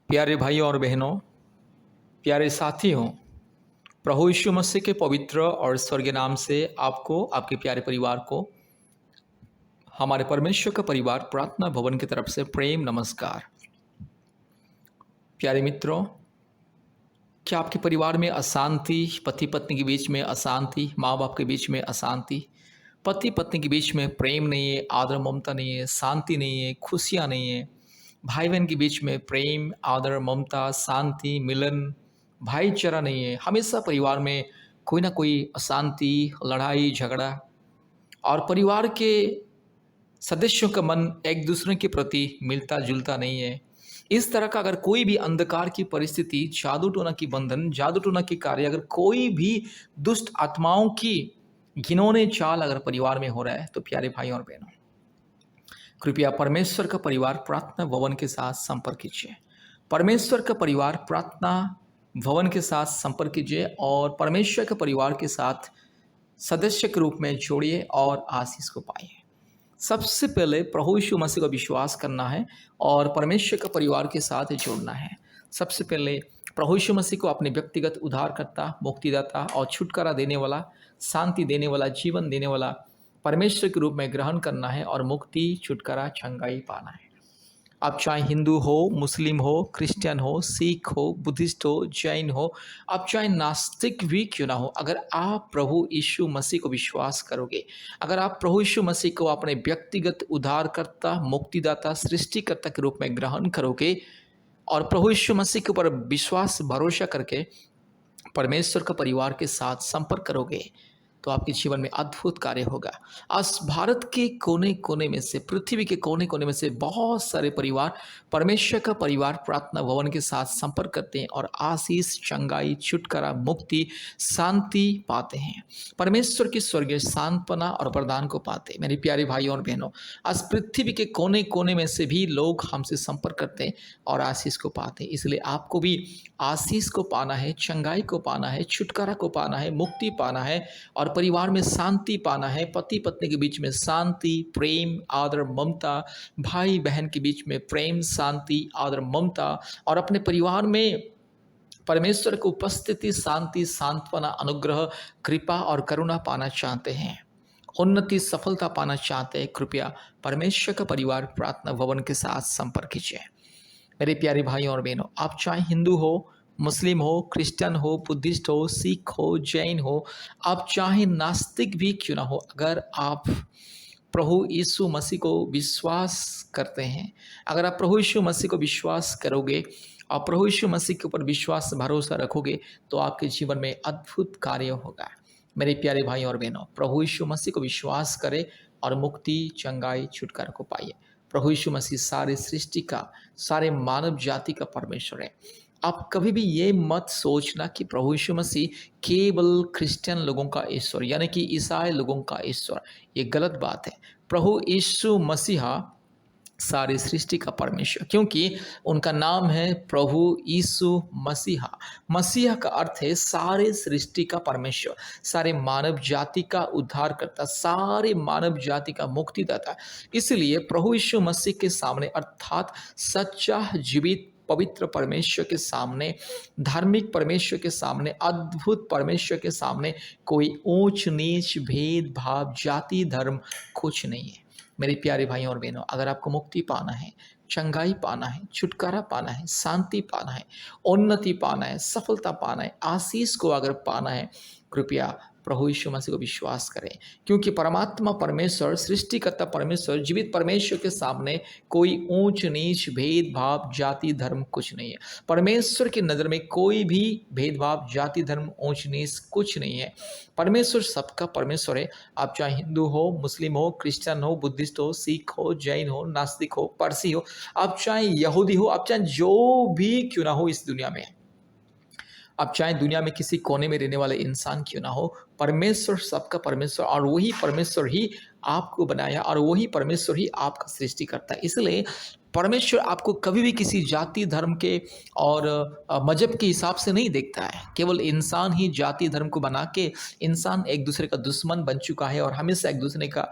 प्यारे भाइयों और बहनों, प्यारे साथियों, प्रभु यीशु मसीह के पवित्र और स्वर्गीय नाम से आपको, आपके प्यारे परिवार को, हमारे परमेश्वर का परिवार प्रार्थना भवन की तरफ से प्रेम नमस्कार। प्यारे मित्रों, क्या आपके परिवार में अशांति, पति पत्नी के बीच में अशांति, माँ बाप के बीच में अशांति, पति पत्नी के बीच में प्रेम नहीं है, आदर ममता नहीं है, शांति नहीं है, खुशियाँ नहीं है, भाई बहन के बीच में प्रेम, आदर, ममता, शांति, मिलन, भाईचारा नहीं है। हमेशा परिवार में कोई ना कोई अशांति, लड़ाई, झगड़ा और परिवार के सदस्यों का मन एक दूसरे के प्रति मिलता जुलता नहीं है। इस तरह का अगर कोई भी अंधकार की परिस्थिति, जादू टोना की बंधन, जादू टोना की कार्य, अगर कोई भी दुष्ट आत्माओं की घिनौने चाल अगर परिवार में हो रहा है, तो प्यारे भाई और बहनों, कृपया परमेश्वर का परिवार प्रार्थना भवन के साथ संपर्क कीजिए। परमेश्वर का परिवार प्रार्थना भवन के साथ संपर्क कीजिए और परमेश्वर के परिवार के साथ सदस्य के रूप में जोड़िए और आशीष को पाइए। सबसे पहले प्रभु यीशु मसीह को विश्वास करना है और परमेश्वर के परिवार के साथ जोड़ना है। सबसे पहले प्रभु यीशु मसीह को अपने व्यक्तिगत उद्धारकर्ता, मुक्तिदाता और छुटकारा देने वाला, शांति देने वाला, जीवन देने वाला परमेश्वर के रूप में ग्रहण करना है और मुक्ति, छुटकारा, चंगाई पाना है। आप चाहे हिंदू हो, मुस्लिम हो, क्रिश्चियन हो, सिख हो, बुद्धिस्ट हो, जैन हो, आप चाहे नास्तिक भी क्यों ना हो, अगर आप प्रभु यीशु मसीह को विश्वास करोगे, अगर आप प्रभु यीशु मसीह को अपने व्यक्तिगत उद्धारकर्ता, मुक्तिदाता, सृष्टिकर्ता के रूप में ग्रहण करोगे और प्रभु यीशु मसीह के ऊपर विश्वास भरोसा करके परमेश्वर का परिवार के साथ संपर्क करोगे, तो आपके जीवन में अद्भुत कार्य होगा। आज भारत के कोने कोने में से, पृथ्वी के कोने कोने में से बहुत सारे परिवार परमेश्वर का परिवार प्रार्थना भवन के साथ संपर्क करते हैं और आशीष, चंगाई, छुटकारा, मुक्ति, शांति पाते हैं। परमेश्वर की स्वर्गीय सांत्वना और वरदान को पाते हैं। मेरे प्यारे भाइयों और बहनों, आज पृथ्वी के कोने कोने में से भी लोग हमसे संपर्क करते हैं और आशीष को पाते हैं। इसलिए आपको भी आशीष को पाना है, चंगाई को पाना है, छुटकारा को पाना है, मुक्ति पाना है और परिवार में शांति पाना है। पति पत्नी के बीच में शांति, प्रेम, आदर, ममता, भाई बहन के बीच में प्रेम, शांति, आदर, ममता और अपने परिवार में परमेश्वर की उपस्थिति, शांति, सांत्वना, अनुग्रह, कृपा और करुणा पाना चाहते हैं, उन्नति, सफलता पाना चाहते हैं, कृपया परमेश्वर का परिवार प्रार्थना भवन के साथ संपर्क कीजिए। मेरे प्यारे भाइयों और बहनों, आप चाहे हिंदू हो, मुस्लिम हो, क्रिश्चियन हो, बुद्धिस्ट हो, सिख हो, जैन हो, आप चाहे नास्तिक भी क्यों ना हो, अगर आप प्रभु यीशु मसीह को विश्वास करते हैं, अगर आप प्रभु यीशु मसीह को विश्वास करोगे और प्रभु यीशु मसीह के ऊपर विश्वास भरोसा रखोगे, तो आपके जीवन में अद्भुत कार्य होगा। मेरे प्यारे भाई और बहनों, प्रभु यीशु मसीह को विश्वास करें और मुक्ति, चंगाई, छुटकारा को पाइए। प्रभु यीशु मसीह सारे सृष्टि का, सारे मानव जाति का परमेश्वर है। आप कभी भी ये मत सोचना कि प्रभु यीशु मसीह केवल क्रिश्चियन लोगों का ईश्वर, यानी कि ईसाई लोगों का ईश्वर, ये गलत बात है। प्रभु यीशु मसीहा सारी सृष्टि का परमेश्वर, क्योंकि उनका नाम है प्रभु यीशु मसीहा। मसीहा का अर्थ है सारे सृष्टि का परमेश्वर, सारे मानव जाति का उद्धार करता, सारे मानव जाति का मुक्तिदाता। इसलिए प्रभु यीशु मसीह के सामने, अर्थात सच्चा जीवित पवित्र परमेश्वर के सामने, धार्मिक परमेश्वर के सामने, अद्भुत परमेश्वर के सामने कोई ऊंच नीच, भेदभाव, जाति, धर्म कुछ नहीं है। मेरे प्यारे भाइयों और बहनों, अगर आपको मुक्ति पाना है, चंगाई पाना है, छुटकारा पाना है, शांति पाना है, उन्नति पाना है, सफलता पाना है, आशीष को अगर पाना है, कृपया प्रभु यीशु मसीह को विश्वास करें, क्योंकि परमात्मा परमेश्वर, सृष्टिकर्ता परमेश्वर, जीवित परमेश्वर के सामने कोई ऊंच नीच, भेदभाव, जाति, धर्म कुछ नहीं है। परमेश्वर की नज़र में कोई भी भेदभाव, जाति, धर्म, ऊंच नीच कुछ नहीं है। परमेश्वर सबका परमेश्वर है। आप चाहे हिंदू हो, मुस्लिम हो, क्रिश्चियन हो, बुद्धिस्ट हो, सिख हो, जैन हो, नास्तिक हो, पारसी हो, आप चाहे यहूदी हो, आप चाहे जो भी क्यों ना हो इस दुनिया में, आप चाहे दुनिया में किसी कोने में रहने वाले इंसान क्यों ना हो, परमेश्वर सबका परमेश्वर और वही परमेश्वर ही आपको बनाया और वही परमेश्वर ही आपका सृष्टि करता है। इसलिए परमेश्वर आपको कभी भी किसी जाति, धर्म के और मजहब के हिसाब से नहीं देखता है। केवल इंसान ही जाति, धर्म को बना के इंसान एक दूसरे का दुश्मन बन चुका है और हमेशा एक दूसरे का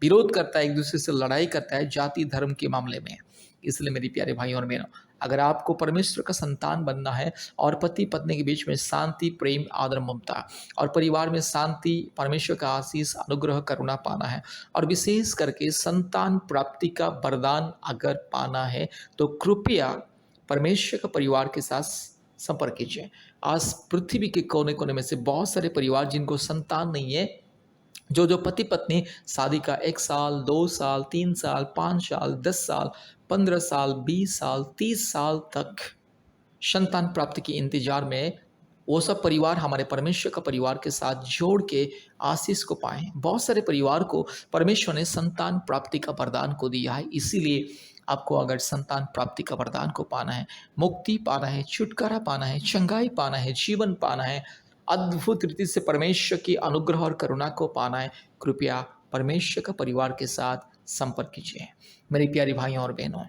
विरोध करता है, एक दूसरे से लड़ाई करता है जाति, धर्म के मामले में। इसलिए मेरे प्यारे भाइयों और बहनों, अगर आपको परमेश्वर का संतान बनना है और पति पत्नी के बीच में शांति, प्रेम, आदर, ममता और परिवार में शांति, परमेश्वर का आशीष, अनुग्रह, करुणा पाना है और विशेष करके संतान प्राप्ति का वरदान अगर पाना है, तो कृपया परमेश्वर का परिवार के साथ संपर्क कीजिए। आज पृथ्वी के कोने कोने में से बहुत सारे परिवार जिनको संतान नहीं है, जो पति पत्नी शादी का 1 साल, 2 साल, 3 साल, 5 साल, 10 साल, 15 साल, 20 साल, 30 साल तक संतान प्राप्ति के इंतजार में, वो सब परिवार हमारे परमेश्वर का परिवार के साथ जोड़ के आशीष को पाएं। बहुत सारे परिवार को परमेश्वर ने संतान प्राप्ति का वरदान को दिया है, इसीलिए आपको अगर संतान प्राप्ति का वरदान को पाना है, मुक्ति पाना है, छुटकारा पाना है, चंगाई पाना है, जीवन पाना है, अद्भुत रीति से परमेश्वर की अनुग्रह और करुणा को पाना है, कृपया परमेश्वर का परिवार के साथ संपर्क कीजिए। मेरे प्यारे भाइयों और बहनों,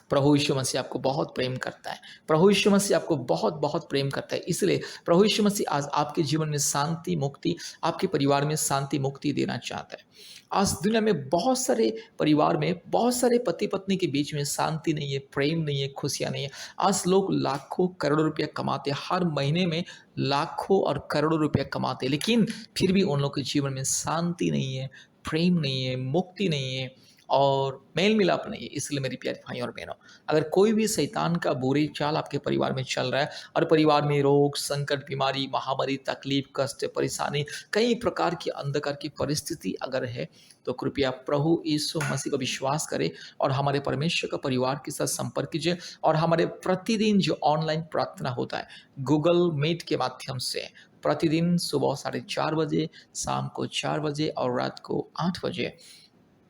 प्रभु यीशु मसीह आपको बहुत प्रेम करता है। प्रभु यीशु मसीह आपको बहुत बहुत प्रेम करता है। इसलिए प्रभु यीशु मसीह आज आपके जीवन में शांति, मुक्ति, आपके परिवार में शांति, मुक्ति देना चाहता है। आज दुनिया में बहुत सारे परिवार में, बहुत सारे पति पत्नी के बीच में शांति नहीं है, प्रेम नहीं है, खुशियाँ नहीं है। आज लोग लाखों करोड़ों रुपया कमाते हैं, हर महीने में लाखों और करोड़ों रुपया कमाते हैं, लेकिन फिर भी उन लोगों के जीवन में शांति नहीं है, प्रेम नहीं है, मुक्ति नहीं है और मेल मिलाप नहीं है। इसलिए मेरी प्यारे भाई और बहनों, अगर कोई भी शैतान का बुरी चाल आपके परिवार में चल रहा है और परिवार में रोग, संकट, बीमारी, महामारी, तकलीफ, कष्ट, परेशानी, कई प्रकार की अंधकार की परिस्थिति अगर है, तो कृपया प्रभु यीशु मसीह को विश्वास करें और हमारे परमेश्वर का परिवार के साथ संपर्क कीजिए। और हमारे प्रतिदिन जो ऑनलाइन प्रार्थना होता है गूगल मीट के माध्यम से, प्रतिदिन सुबह 4:30 बजे, शाम को 4 बजे और रात को 8 बजे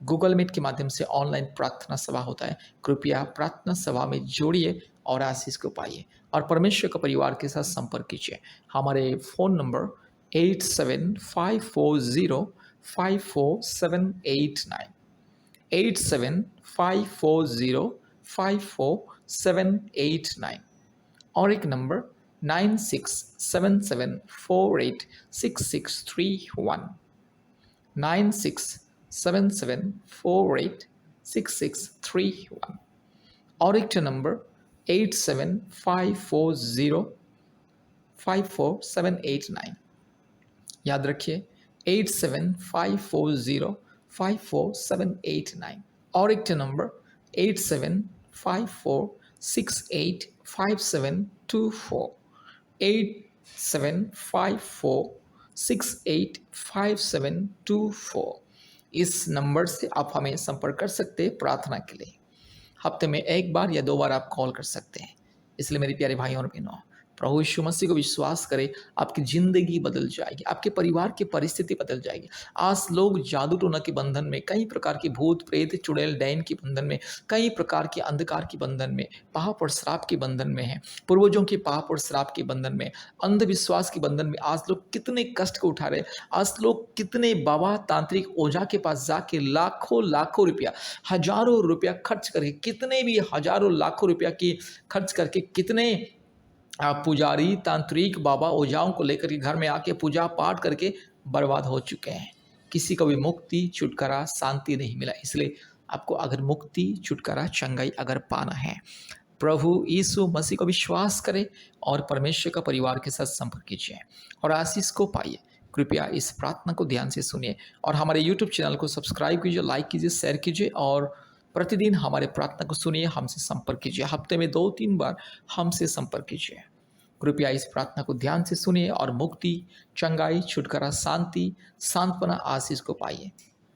गूगल मीट के माध्यम से ऑनलाइन प्रार्थना सभा होता है। कृपया प्रार्थना सभा में जोड़िए और आशीष को पाइए और परमेश्वर के परिवार के साथ संपर्क कीजिए। हमारे फ़ोन नंबर 8754054789, 8754054789 और एक नंबर 9677486631, 9677486631 और एक नंबर 8754054789। याद रखिए 8754054789 और एक नंबर 8754685724, 8754685724। इस नंबर से आप हमें संपर्क कर सकते हैं प्रार्थना के लिए। हफ्ते में 1 बार या 2 बार आप कॉल कर सकते हैं। इसलिए मेरे प्यारे भाइयों और बहनों, प्रभु यीशु मसीह को विश्वास करें, आपकी ज़िंदगी बदल जाएगी, आपके परिवार की परिस्थिति बदल जाएगी। आज लोग जादू टोना के बंधन में, कई प्रकार के भूत प्रेत, चुड़ैल डायन के बंधन में, कई प्रकार के अंधकार के बंधन में, पाप और श्राप के बंधन में हैं, पूर्वजों के पाप और श्राप के बंधन में, अंधविश्वास के बंधन में आज लोग कितने कष्ट को उठा रहे हैं। आज लोग कितने बाबा तांत्रिक ओझा के पास जाके लाखों लाखों रुपया, हजारों रुपया खर्च करके, कितने भी हजारों लाखों रुपया की खर्च करके, कितने पुजारी, तांत्रिक, बाबा ओझाओं को लेकर के घर में आके पूजा पाठ करके बर्बाद हो चुके हैं। किसी को भी मुक्ति, छुटकारा, शांति नहीं मिला। इसलिए आपको अगर मुक्ति, छुटकारा, चंगाई अगर पाना है, प्रभु यीशु मसीह को विश्वास करें और परमेश्वर का परिवार के साथ संपर्क कीजिए और आशीष को पाइए। कृपया इस प्रार्थना को ध्यान से सुनिए और हमारे यूट्यूब चैनल को सब्सक्राइब कीजिए, लाइक कीजिए, शेयर कीजिए और प्रतिदिन हमारे प्रार्थना को सुनिए, हमसे संपर्क कीजिए। हफ्ते में 2-3 बार हमसे संपर्क कीजिए। कृपया इस प्रार्थना को ध्यान से सुनिए और मुक्ति, चंगाई, छुटकारा, शांति, सांत्वना, आशीष को पाइए।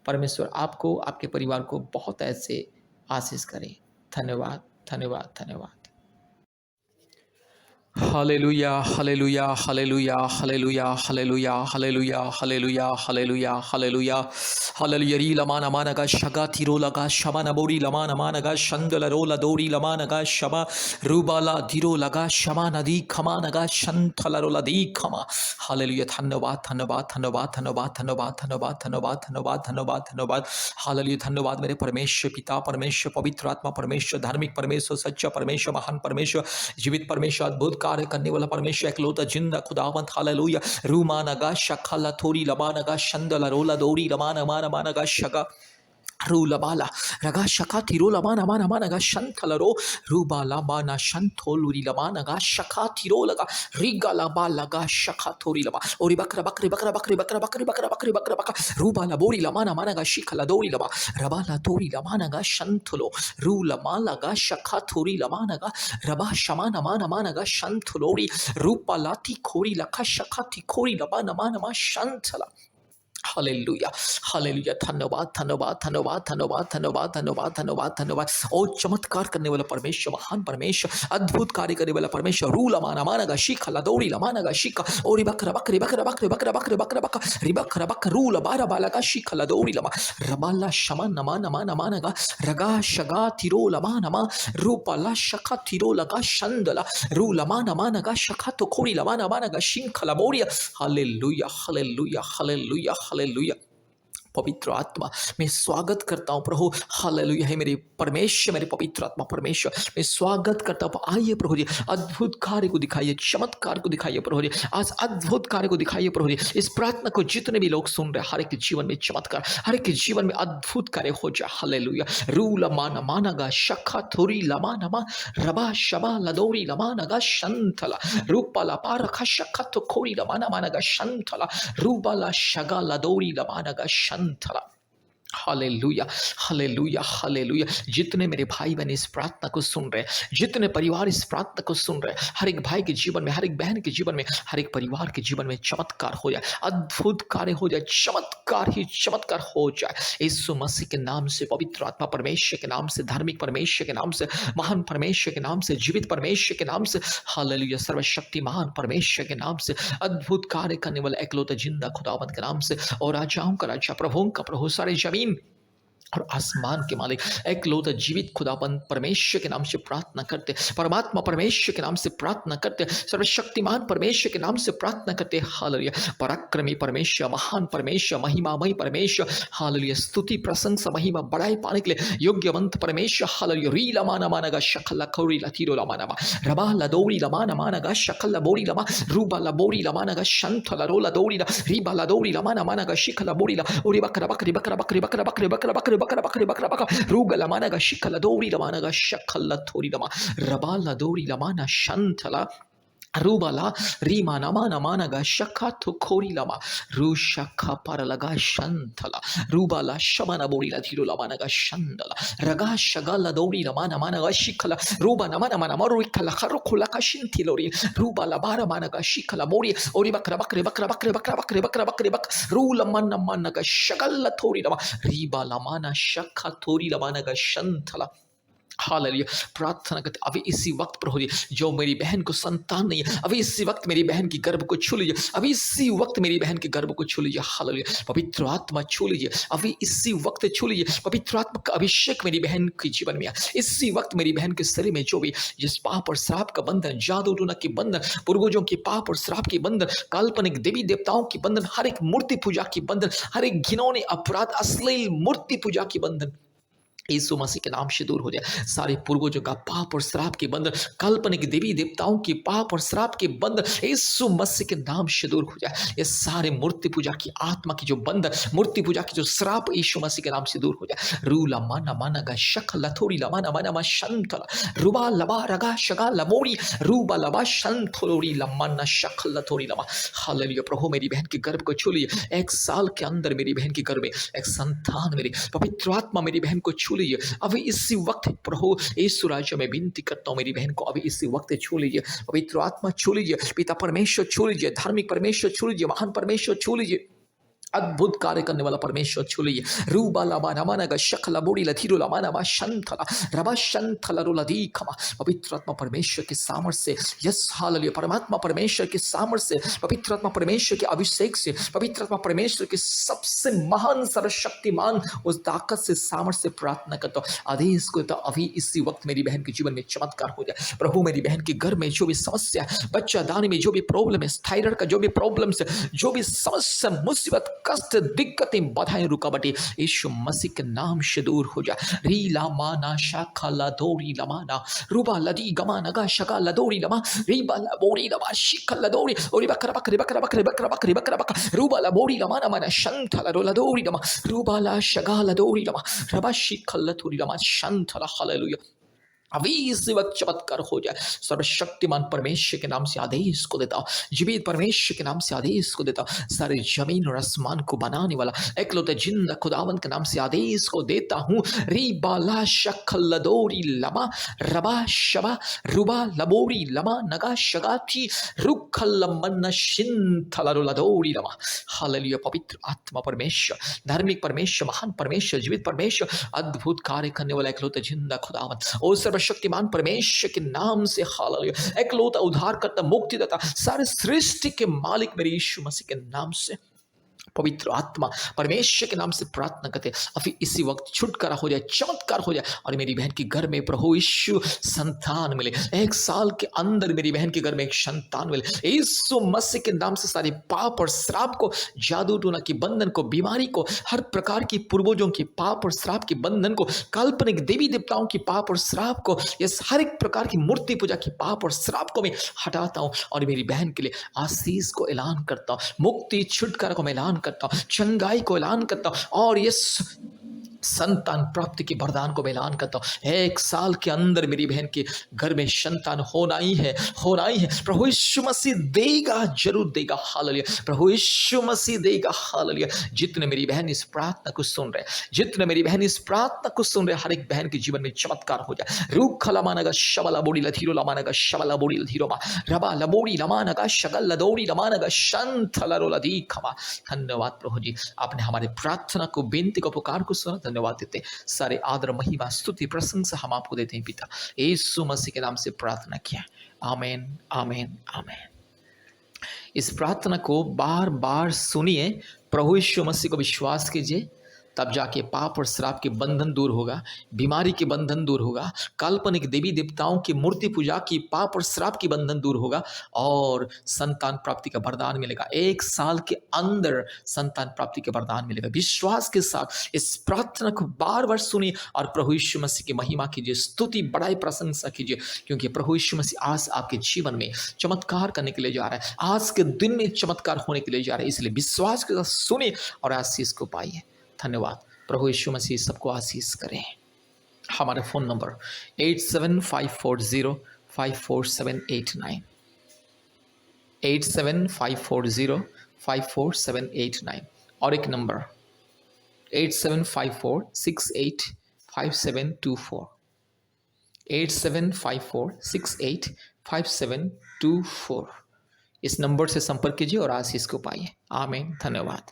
परमेश्वर आपको, आपके परिवार को बहुत ऐसे आशीष करे। धन्यवाद, धन्यवाद, धन्यवाद। Hallelujah, hallelujah, hallelujah, hallelujah, hallelujah, hallelujah, hallelujah, hallelujah, hallelujah, hallelujah. री लमा नमा नगा शगा तिरो लगा शमा नबोरी लमा नमा नगा शंदल रोला दोरी लमा नगा शमा रूबाला धीरो लगा शमा नदी खमा नगा शंथल रोला दी खमा। हालेलुया। धन्यवाद, धन्यवाद, धन्यवाद, धन्यवाद, धन्यवाद, धन्यवाद, धन्यवाद, धन्यवाद, धन्यवाद, धन्यवाद। हालेलुया। धन्यवाद मेरे परमेश्वर पिता, परमेश्वर पवित्र आत्मा, परमेश्वर धार्मिक परमेश्वर, सच्चा परमेश्वर, महान परमेश्वर, जीवित परमेश्वर, अद्भुत कार्य करने वाला परमेश्वर, एकलौता जिंदा खुदावंत। हालेलुया। रूमा नगा शखला थोरी लमा नगा शंदला रोला दौरी लमा नमा नमा Naga शगा Rulabala, Ragashaka Tirolaman Amanamanaga Shantalaro, Rubalabana Shantoluri Lamanaga Shaka Tirolaga, Rigalabalaga Shakatorilaba, Oribakra Bakri Bakra Bakri Bakra Bakri Bakra Bakri Bakra Baka, Rubalabori Lamana Managa Shikaladori Laba, Rabala Tori Lamanaga Shantolo, Rulamalaga Shakatori Lamanaga, Rabashamana Mana Managa Shantolori, Rupalati Kori Lakashakati Kori Labana Manama Shantala. Hallelujah hallelujah धन्यवाद धन्यवाद धन्यवाद धन्यवाद धन्यवाद धन्यवाद धन्यवाद धन्यवाद ओ चमत्कार करने वाला परमेश्वर महान परमेश्वर अद्भुत कार्य करने वाला परमेश्वर रू लमाना मानगा शिखा लदौरी लमानगा शिखा ओरी बकरा बकरी बकरा बकरी बकरा बकरी बकरा बकरा रिबकरा बक रू लबारा बालगा शिखा लदौरी लमा रबाला शमा नमा नमा नमानगा रगा शगा तिरो लमा नमा रूपाला शका तिरो लगा शंदला रू लमा नमानगा शका तो खोरी लमा नमानगा शिंखा लबोरिया हालेलुया हालेलुया हालेलुया हालेलुया पवित्र आत्मा मैं स्वागत करता हूँ प्रभु हालेलुया है मेरे परमेश्वर मेरे पवित्र आत्मा परमेश्वर मैं स्वागत करता हूँ आइए प्रभु जी अद्भुत कार्य को दिखाइए चमत्कार को दिखाइए प्रभु जी आज अद्भुत कार्य को दिखाइए प्रभु जी इस प्रार्थना को जितने भी लोग सुन रहे हैं हर एक के जीवन में चमत्कार हर एक के जीवन में अद्भुत कार्य हो जाए हालेलुया रू लमाना मानगा शखा थोरी लमानमा रबा शबा लदोरी लमानगा शंथला रूपाला पारखा शखा तो खोरी लमाना मानगा शंथला रूबाला शगा लदोरी लमानगा शंथला हालेलुया हालेलुया हालेलुया जितने मेरे भाई बहन इस प्रार्थना को सुन रहे हैं जितने परिवार इस प्रार्थना को सुन रहे हैं हर एक भाई के जीवन में हर एक बहन के जीवन में हर एक परिवार के जीवन में चमत्कार हो जाए अद्भुत कार्य हो जाए चमत्कार ही चमत्कार हो जाए यीशु मसीह के नाम से पवित्र आत्मा परमेश्वर के नाम से धार्मिक परमेश्वर के नाम से महान परमेश्वर के नाम से जीवित परमेश्वर के नाम से हालेलुया सर्वशक्तिमान परमेश्वर के नाम से अद्भुत कार्य करने वाला एकलौता जिंदा खुदावंत के नाम से और राजाओं का राजा प्रभुओं का प्रभु सारे जमीन और आसमान के मालिक एकलौता जीवित खुदाबंद परमेश्वर के नाम से प्रार्थना करते परमात्मा परमेश्वर के नाम से प्रार्थना करते सर्वशक्तिमान परमेश्वर के नाम से प्रार्थना करते हालेलुया पराक्रमी परमेश्वर महान परमेश्वर महिमामय परमेश्वर हालेलुया स्तुति प्रशंसा महिमा बढ़ाई पाने के लिए योग्यवंत परमेश्वर हालेलुया री लमाना मानगा शकल खौरी लतीरो लमाना रबा लदौरी लमाना मानगा शकल लबोरी लमा रूबा लबोरी लमानगा शंथ लरोला दौरी रीबा लदौरी लमाना मानगा शिखल बोरी ला ओरी बकरा बकरी बकरा बकरी बकरा बकरी बकरा बकरी बकरा बकरी बकरा बकरा रूग लमानगा शिखल दौरी लमानगा शकल थोरी लमा रबा लदौरी लमाना शंथला रूबाला रीमा नमा नमानगा शखा तो खोरी लमा रू शखा पर लगा शंथला रूबाला शमना बोरी ला धीरो लमानगा शंदला रगा शगला दौरी लमा नमानगा शिखला रूबा नमा नमा नमा रुखला खरो खुला का शिंथिलोरी रूबाला बारा मानगा शिखला बोरी ओरी बकरा बकरे बकरा बकरे बकरा बकरे बकरा बकरे बक रू लमन नमानगा शगल थोरी लमा रीबा लमाना शखा थोरी लमानगा शंथला हालेलुया प्रार्थना करते अभी इसी वक्त प्रभु जी जो मेरी बहन को संतान नहीं है अभी इसी वक्त मेरी बहन की गर्भ को छू लीजिए अभी इसी वक्त मेरी बहन के गर्भ को छू लीजिए हालेलुया पवित्र आत्मा छू लीजिए अभी इसी वक्त छू लीजिए पवित्र आत्मा का अभिषेक मेरी बहन के जीवन में इसी वक्त मेरी बहन के शरीर में जो भी जिस पाप और श्राप का बंधन जादू टूना के बंधन पूर्वजों के पाप और श्राप के बंधन काल्पनिक देवी देवताओं की बंधन हर एक मूर्ति पूजा की बंधन हर एक घिनौने अपराध अश्लील मूर्ति पूजा की बंधन यीशु मसीह के नाम से दूर हो जाए सारे पूर्वजों का पाप और श्राप के बंधन काल्पनिक देवी देवताओं की पाप और श्राप के बंधन यीशु मसीह के नाम से दूर हो जाए ये सारे मूर्ति पूजा की आत्मा की जो बंधन मूर्ति पूजा की जो श्राप यीशु मसीह के नाम से दूर हो जाए रूला माना माना गा शख लथोरी लमाना माना मा शंतला रुबा लबा रगा शगा लमोरी रूबा लबा शंतलोरी लमाना शख लथोरी लमा हालेलुया प्रभु मेरी बहन के गर्भ को छू लीजिए 1 साल के अंदर मेरी बहन के गर्भ में एक संतान मेरी पवित्र आत्मा मेरी बहन को छू लीजिए अभी इसी वक्त प्रभु यीशु राज्य में विनती करता हूं मेरी बहन को अभी इसी वक्त छू लीजिए पवित्र आत्मा छू लीजिए पिता परमेश्वर छू लीजिए धार्मिक परमेश्वर छू लीजिए महान परमेश्वर छू लीजिए अद्भुत कार्य करने वाला परमेश्वर छू लीजिए रूबा लबा नमानगा शकला बोरी लथीरो लमानवा शंथला रबा शंथला रोलदी खमा पवित्र आत्मा परमेश्वर के सामर्थ्य से यस हालेलुया परमात्मा परमेश्वर के सामर्थ्य से पवित्र आत्मा परमेश्वर के अभिषेक से पवित्र आत्मा परमेश्वर के सबसे महान सर्वशक्तिमान उस ताकत से सामर्थ्य से प्रार्थना करता हूँ आदेश को अभी इसी वक्त मेरी बहन के जीवन में चमत्कार हो जाए प्रभु मेरी बहन के घर में जो भी समस्या बच्चा दानी में जो भी प्रॉब्लम है थायराइड का जो भी प्रॉब्लम है जो भी समस्या मुसीबत कष्ट, दिक्कतें, बाधाएं, रुकावटें यीशु मसीह के नाम से दूर हो जाए। री लामाना शाखा लदोरी लमाना रूबा लदी गमा नगा शका लदोरी लमा रीबा लबोरी लमा शिखा लदोरी ओरी बकरा बकरी बकरा बकरी बकरा बकरी बकरा बकरा रूबा लबोरी लमा नमना शंथा लदोरी लमा रूबा ला शगा लदोरी लमा रबा शिखा लदोरी लमा शंथा ला हालेलुया। अभी इस वक्त चमत्कार हो जाए। सर्वशक्तिमान परमेश्वर के नाम से आदेश को देता हूँ, जीवित परमेश्वर के नाम से आदेश को देता हूँ, सारे जमीन और आसमान को बनाने वाला एकलौते जिंदा खुदावंत के नाम से आदेश को देता हूँ। रीबाला शखलदोरी लमा रबा शबा रुबा लबोरी लमा नगा शगाथी रुखलमन शिंथलदोरी लमा। हालेलुया। पवित्र आत्मा परमेश्वर, धार्मिक परमेश्वर, महान परमेश्वर, जीवित परमेश्वर, अद्भुत कार्य करने वाला एकलौते जिंदा खुदावंत ओ सर्वशक्तिमान परमेश्वर के नाम से हालेलुया। एकलौता उद्धारकर्ता, मुक्तिदाता, सारे सृष्टि के मालिक मेरे यीशु मसीह के नाम से पवित्र आत्मा परमेश्वर के नाम से प्रार्थना करते अभी इसी वक्त छुटकारा हो जाए, चमत्कार हो जाए और मेरी बहन के घर में प्रभु यीशु संतान मिले। 1 साल के अंदर मेरी बहन के घर में एक संतान मिले। यीशु मसीह के नाम से सारे पाप और श्राप को, जादू टोना के बंधन को, बीमारी को, हर प्रकार की पूर्वजों के पाप और श्राप के बंधन को, काल्पनिक देवी देवताओं की पाप और श्राप को, इस हर एक प्रकार की मूर्ति पूजा की पाप और श्राप को मैं हटाता हूँ और मेरी बहन के लिए आशीष को ऐलान करता हूँ, मुक्ति छुटकारा को मैं ऐलान करता हूं, चंगाई को ऐलान करता हूं और ये संतान प्राप्ति के वरदान को मैं ऐलान करता हूं। 1 साल के अंदर मेरी बहन के घर में संतान होना ही है, होना ही है। प्रभु यीशु मसीह देगा, जरूर देगा। हालेलुया। प्रभु यीशु मसीह देगा। हालेलुया। जितने मेरी बहन इस प्रार्थना को सुन रहे, जितने मेरी बहन इस प्रार्थना को सुन रहे, हर एक बहन के जीवन में चमत्कार हो जाए। रूख लमानगा शबला बोड़ी लधीरो लमानगा शबला बोड़ी लधीरो मा रबा लबोड़ी लमानगा शगल लदोड़ी लमानगा शंथ लरो लदी खमा। धन्यवाद प्रभु जी, आपने हमारे प्रार्थना को, बेनती को, पुकार को सुना। धन्यवाद देते हैं। सारे आदर, महिमा, स्तुति, प्रशंसा हम आपको देते हैं पिता। यीशु मसीह के नाम से प्रार्थना किया। आमीन, आमीन, आमीन। इस प्रार्थना को बार बार सुनिए, प्रभु यीशु मसीह को विश्वास कीजिए, तब जाके पाप और श्राप के बंधन दूर होगा, बीमारी के बंधन दूर होगा, काल्पनिक देवी देवताओं की मूर्ति पूजा की पाप और श्राप की बंधन दूर होगा और संतान प्राप्ति का वरदान मिलेगा। 1 साल के अंदर संतान प्राप्ति का वरदान मिलेगा। विश्वास के साथ इस प्रार्थना को बार बार सुनिए और प्रभु यीशु मसीह की महिमा कीजिए, स्तुति, बड़ाई, प्रशंसा कीजिए, क्योंकि प्रभु यीशु मसीह आज आपके जीवन में चमत्कार करने के लिए जा रहा है। आज के दिन में चमत्कार होने के लिए जा रहा है, इसलिए विश्वास के साथ सुनिए और आशीष को पाइए। धन्यवाद। प्रभु यीशु मसीह सबको आशीष करें। हमारा फ़ोन नंबर 8754054789 8754054789 और एक नंबर 8754685724 8754685724। इस नंबर से संपर्क कीजिए और आशीष को पाइए। आमीन। धन्यवाद।